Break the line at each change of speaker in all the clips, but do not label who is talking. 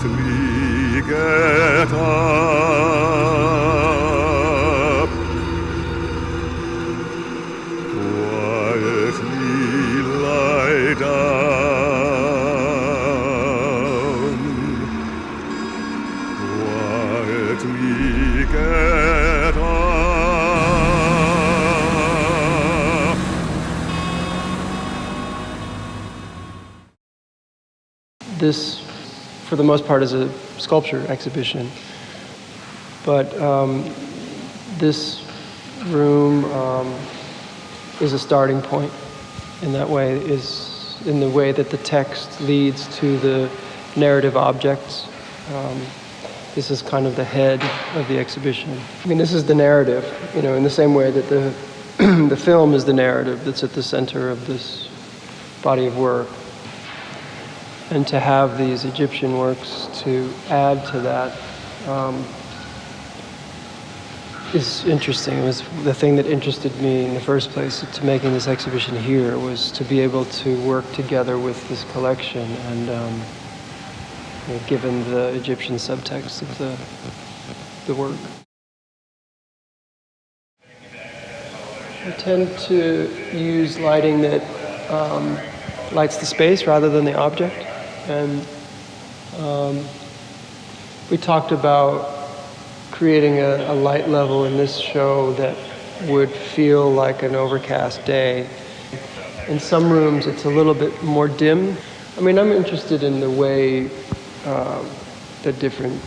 me get up, quietly lie down, quietly get up.
This, for the most part, is a sculpture exhibition, but this room is a starting point in that way, is in the way that the text leads to the narrative objects. This is kind of the head of the exhibition. I mean, this is the narrative, you know, in the same way that the the film is the narrative that's at the center of this body of work. And to have these Egyptian works to add to that is interesting. It was the thing that interested me in the first place to making this exhibition here, was to be able to work together with this collection and you know, given the Egyptian subtext of the work. I tend to use lighting that lights the space rather than the object. And we talked about creating a light level in this show that would feel like an overcast day. In some rooms, it's a little bit more dim. I mean, I'm interested in the way the different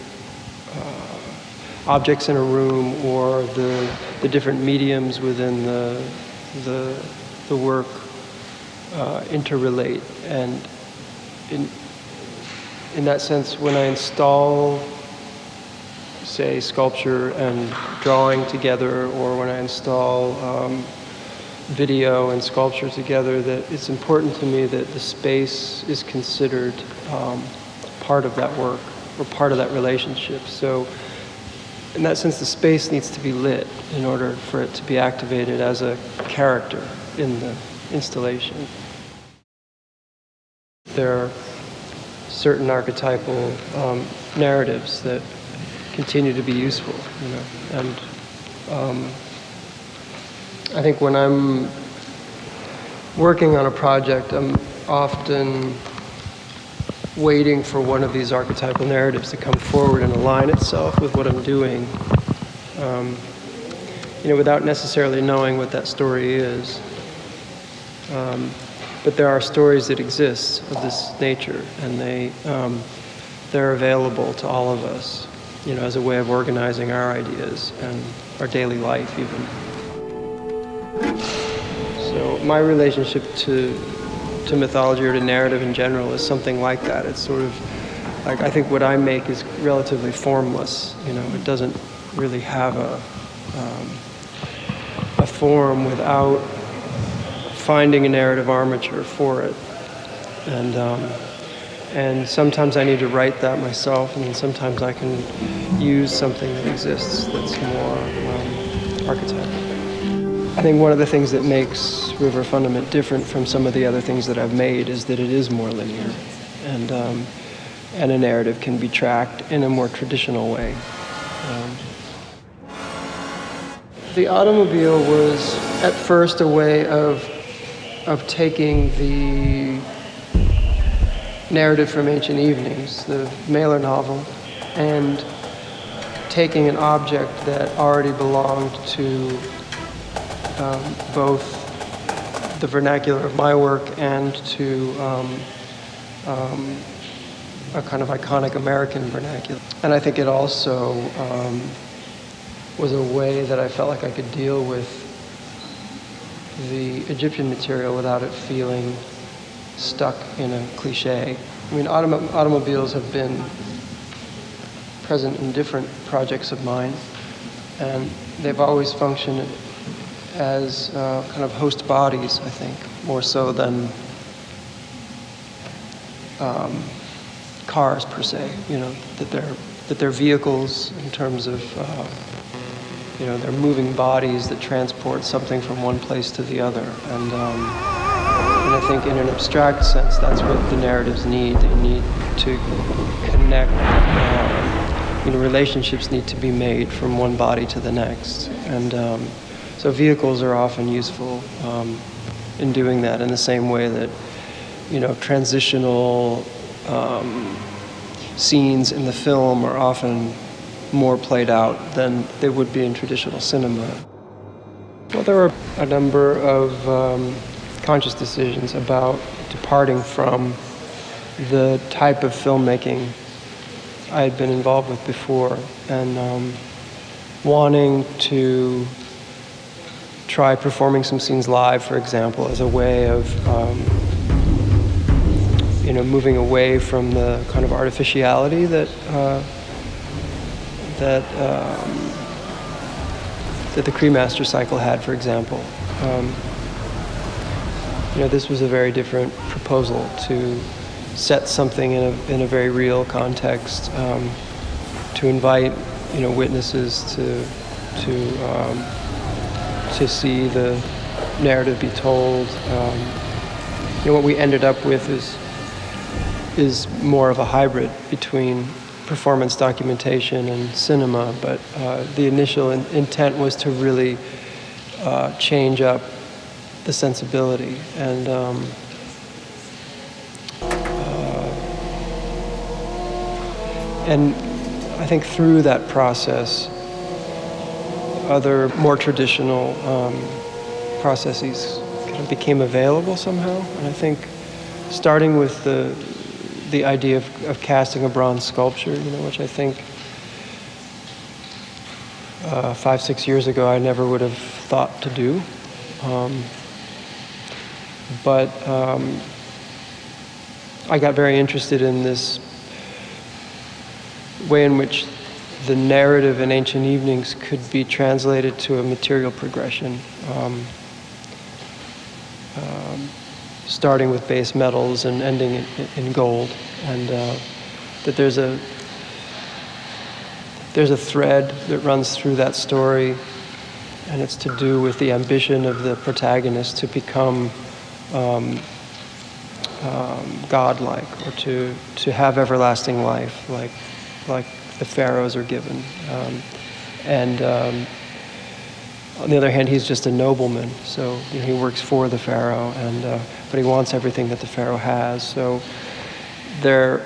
objects in a room or the different mediums within the work interrelate. And in that sense, when I install, say, sculpture and drawing together, or when I install video and sculpture together, that it's important to me that the space is considered part of that work or part of that relationship. So in that sense, the space needs to be lit in order for it to be activated as a character in the installation. There are certain archetypal narratives that continue to be useful, you know, and I think when I'm working on a project, I'm often waiting for one of these archetypal narratives to come forward and align itself with what I'm doing, you know, without necessarily knowing what that story is. But there are stories that exist of this nature, and they're available to all of us, you know, as a way of organizing our ideas and our daily life even. So my relationship to mythology or to narrative in general is something like that. It's sort of like, I think what I make is relatively formless, you know, it doesn't really have a form without finding a narrative armature for it. And sometimes I need to write that myself, and then sometimes I can use something that exists that's more archetypal. I think one of the things that makes River Fundament different from some of the other things that I've made is that it is more linear, and a narrative can be tracked in a more traditional way. The automobile was at first a way of taking the narrative from Ancient Evenings, the Mailer novel, and taking an object that already belonged to both the vernacular of my work and to a kind of iconic American vernacular. And I think it also was a way that I felt like I could deal with the Egyptian material without it feeling stuck in a cliche. I mean, automobiles have been present in different projects of mine, and they've always functioned as kind of host bodies, I think, more so than cars per se. You know, that they're vehicles in terms of you know, they're moving bodies that transport something from one place to the other, and And I think in an abstract sense, that's what the narratives need. They need to connect. Relationships need to be made from one body to the next. And so vehicles are often useful in doing that in the same way that, transitional scenes in the film are often more played out than they would be in traditional cinema. Well, there were a number of conscious decisions about departing from the type of filmmaking I had been involved with before, and wanting to try performing some scenes live, for example, as a way of moving away from the kind of artificiality that the Cremaster cycle had, for example. This was a very different proposal to set something in a very real context, to invite witnesses to see the narrative be told. What we ended up with is more of a hybrid between performance documentation and cinema, but the initial intent was to really change up the sensibility, and I think through that process, other more traditional processes kind of became available somehow. And I think starting with the idea of casting a bronze sculpture, which I think 5-6 years ago I never would have thought to do. But I got very interested in this way in which the narrative in Ancient Evenings could be translated to a material progression, starting with base metals and ending in gold, and that there's a thread that runs through that story, and it's to do with the ambition of the protagonist to become godlike, or to have everlasting life, like the pharaohs are given. On the other hand, he's just a nobleman, so he works for the pharaoh, but he wants everything that the pharaoh has. So there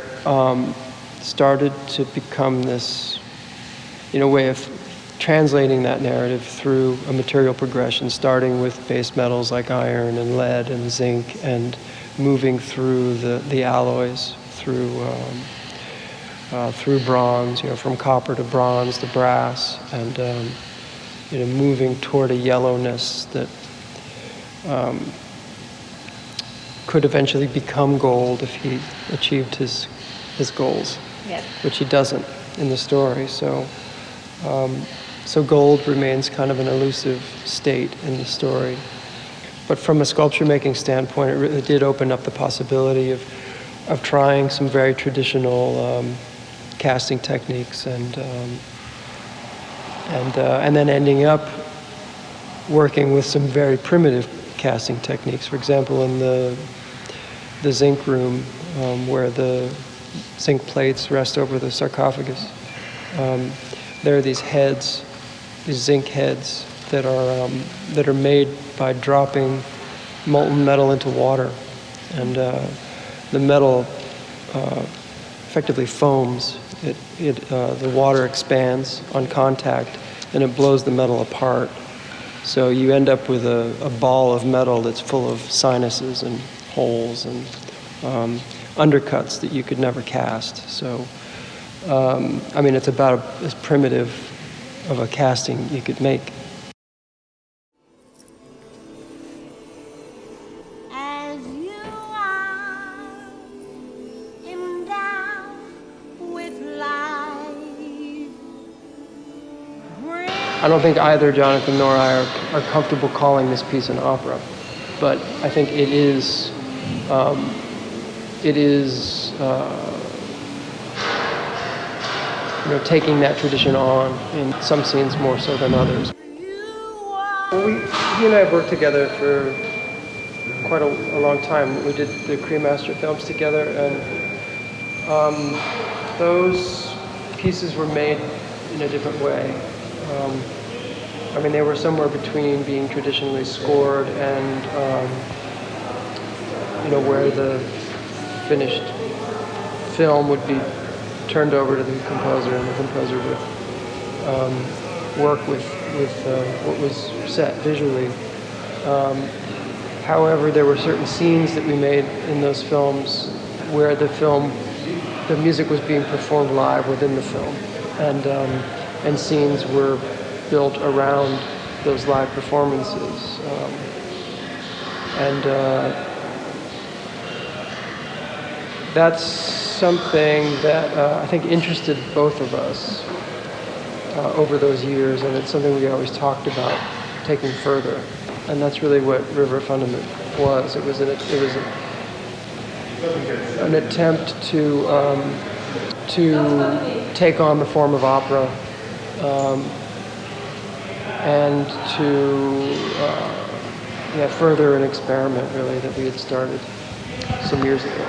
started to become this, way of translating that narrative through a material progression, starting with base metals like iron and lead and zinc, and moving through the alloys, through bronze, from copper to bronze to brass, and moving toward a yellowness that could eventually become gold if he achieved his goals, yes. Which he doesn't in the story. So gold remains kind of an elusive state in the story. But from a sculpture making standpoint, it really did open up the possibility of trying some very traditional casting techniques, and then ending up working with some very primitive casting techniques. For example, in the zinc room, where the zinc plates rest over the sarcophagus, there are these heads, these zinc heads that are made by dropping molten metal into water, and the metal effectively foams. The water expands on contact, and it blows the metal apart. So you end up with a ball of metal that's full of sinuses and holes and undercuts that you could never cast. So, it's about as primitive of a casting you could make. I don't think either Jonathan nor I are comfortable calling this piece an opera, but I think it is taking that tradition on in some scenes more so than others. He and I have worked together for quite a long time. We did the Cremaster films together, and those pieces were made in a different way. I mean, they were somewhere between being traditionally scored and, where the finished film would be turned over to the composer, and the composer would work with what was set visually. However, there were certain scenes that we made in those films where the music was being performed live within the film, and scenes were built around those live performances. That's something that I think interested both of us over those years, and it's something we always talked about taking further. And that's really what River Fundament was. It was an attempt to take on the form of opera and to further an experiment really that we had started some years ago.